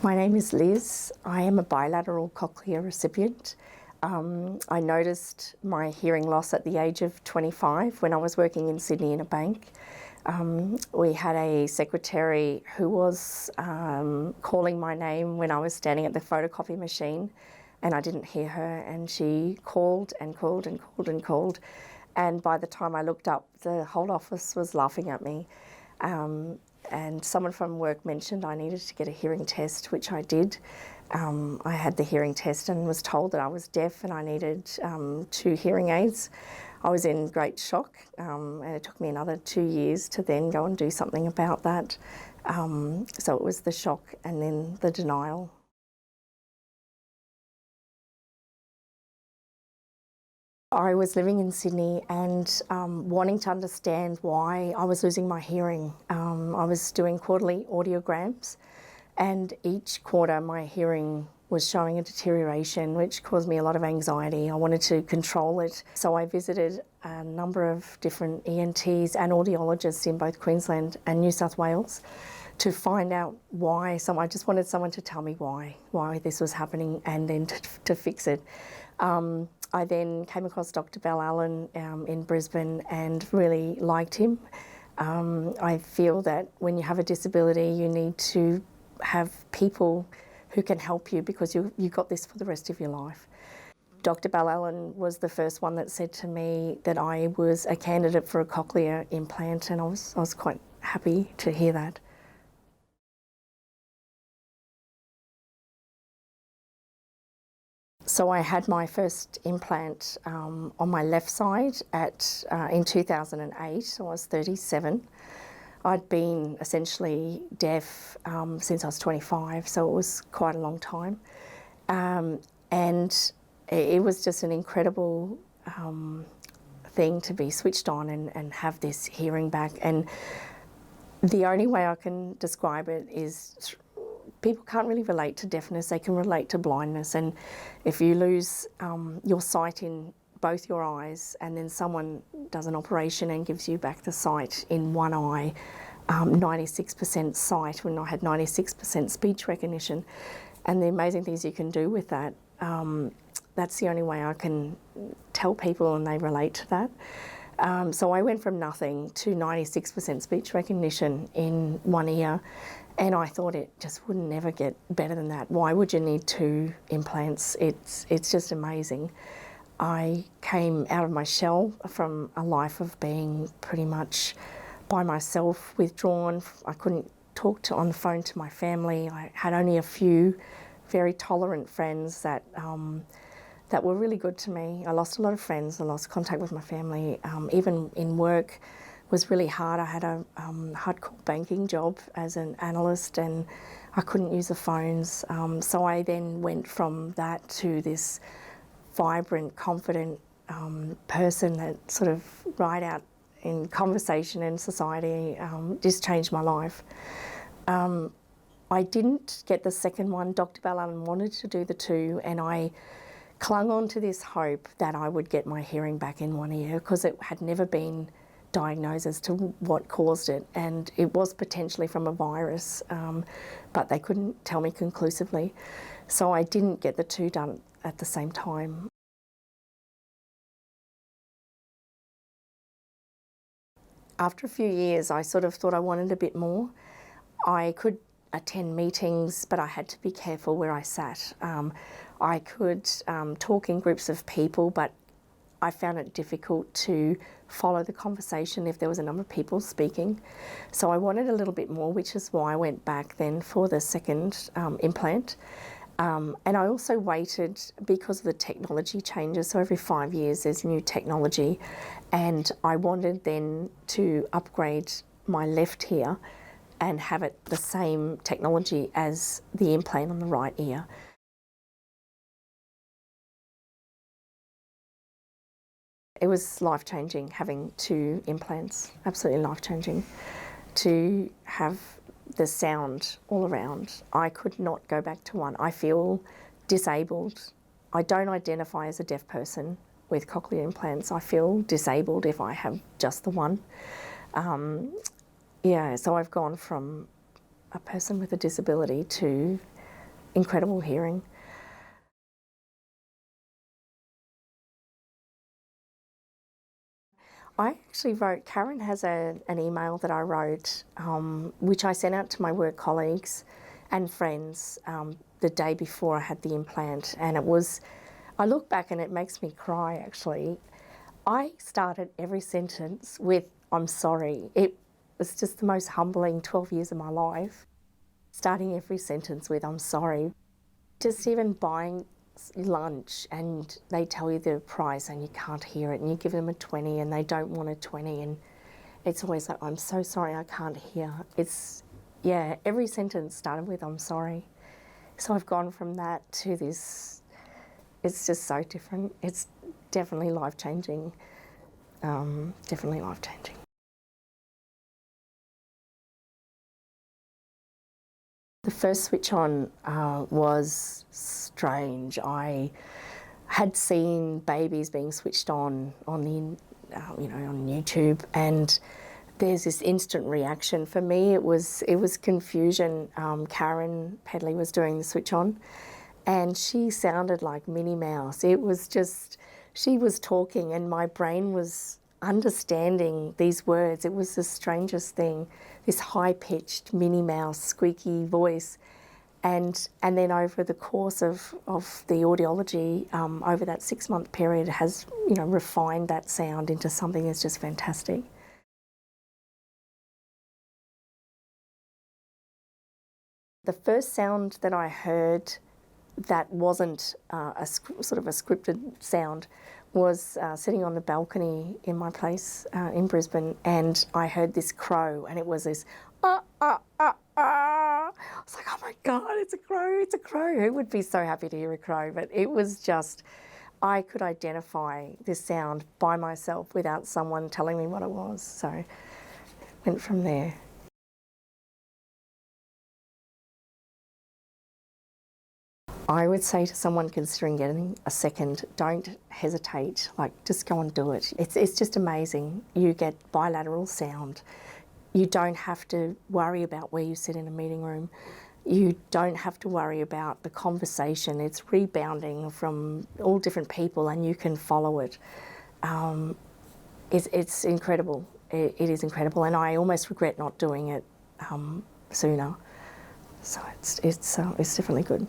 My name is Liz. I am a bilateral cochlear recipient. I noticed my hearing loss at the age of 25 when I was working in Sydney in a bank. We had a secretary who was calling my name when I was standing at the photocopy machine, and I didn't hear her, and she called and called and called and called, and by the time I looked up, the whole office was laughing at me. And someone from work mentioned I needed to get a hearing test, which I did. I had the hearing test and was told that I was deaf and I needed 2 hearing aids. I was in great shock, and it took me another 2 years to then go and do something about that. So it was the shock and then the denial. I was living in Sydney and wanting to understand why I was losing my hearing. I was doing quarterly audiograms, and each quarter my hearing was showing a deterioration, which caused me a lot of anxiety. I wanted to control it. So I visited a number of different ENTs and audiologists in both Queensland and New South Wales to find out why. So I just wanted someone to tell me why this was happening and then to fix it. I then came across Dr. Bell Allen in Brisbane and really liked him. I feel that when you have a disability, you need to have people who can help you because you got this for the rest of your life. Dr. Bell Allen was the first one that said to me that I was a candidate for a cochlear implant, and I was quite happy to hear that. So I had my first implant on my left side in 2008. I was 37. I'd been essentially deaf since I was 25, so it was quite a long time. And it was just an incredible thing to be switched on and have this hearing back. And the only way I can describe it is people can't really relate to deafness, they can relate to blindness. And if you lose your sight in both your eyes and then someone does an operation and gives you back the sight in one eye, 96% sight, when I had 96% speech recognition, and the amazing things you can do with that, that's the only way I can tell people and they relate to that. So I went from nothing to 96% speech recognition in one ear, and I thought it just would never get better than that. Why would you need 2 implants? It's just amazing. I came out of my shell from a life of being pretty much by myself, withdrawn. I couldn't talk on the phone to my family. I had only a few very tolerant friends that were really good to me. I lost a lot of friends. I lost contact with my family. Even in work was really hard. I had a hardcore banking job as an analyst and I couldn't use the phones. So I then went from that to this vibrant, confident person that sort of right out in conversation and society just changed my life. I didn't get the second one. Dr. Bell Allen wanted to do the 2, and I clung on to this hope that I would get my hearing back in one ear because it had never been diagnosed as to what caused it, and it was potentially from a virus, but they couldn't tell me conclusively. So I didn't get the 2 done at the same time. After a few years, I sort of thought I wanted a bit more. I could attend meetings, but I had to be careful where I sat. I could talk in groups of people, but I found it difficult to follow the conversation if there was a number of people speaking. So I wanted a little bit more, which is why I went back then for the second implant. And I also waited because of the technology changes. So every 5 years there's new technology, and I wanted then to upgrade my left ear and have it the same technology as the implant on the right ear. It was life-changing having 2 implants, absolutely life-changing. To have the sound all around. I could not go back to one. I feel disabled. I don't identify as a deaf person with cochlear implants. I feel disabled if I have just the one. Yeah, so I've gone from a person with a disability to incredible hearing. I actually wrote, Karen has an email that I wrote, which I sent out to my work colleagues and friends the day before I had the implant. And it was, I look back and it makes me cry actually. I started every sentence with, "I'm sorry." It was just the most humbling 12 years of my life. Starting every sentence with, "I'm sorry." Just even buying lunch and they tell you the price and you can't hear it and you give them a 20 and they don't want a 20 and it's always like, "I'm so sorry, I can't hear." It's, yeah, every sentence started with, "I'm sorry." So I've gone from that to this, it's just so different. It's definitely life-changing, definitely life-changing. The first switch on was strange. I had seen babies being switched on the, on YouTube, and there's this instant reaction. For me, it was confusion. Karen Pedley was doing the switch on, and she sounded like Minnie Mouse. It was just, she was talking, and my brain was understanding these words. It was the strangest thing, this high-pitched Minnie Mouse squeaky voice. And then over the course of the audiology, over that 6-month period, has refined that sound into something that's just fantastic. The first sound that I heard that wasn't sort of a scripted sound was sitting on the balcony in my place in Brisbane, and I heard this crow, and it was this I was like, "Oh my God, it's a crow, it's a crow." Who would be so happy to hear a crow? But it was just, I could identify this sound by myself without someone telling me what it was. So went from there. I would say to someone considering getting a second, don't hesitate, like just go and do it. It's just amazing. You get bilateral sound. You don't have to worry about where you sit in a meeting room. You don't have to worry about the conversation. It's rebounding from all different people and you can follow it. It's incredible. It is incredible, and I almost regret not doing it sooner. So it's definitely good.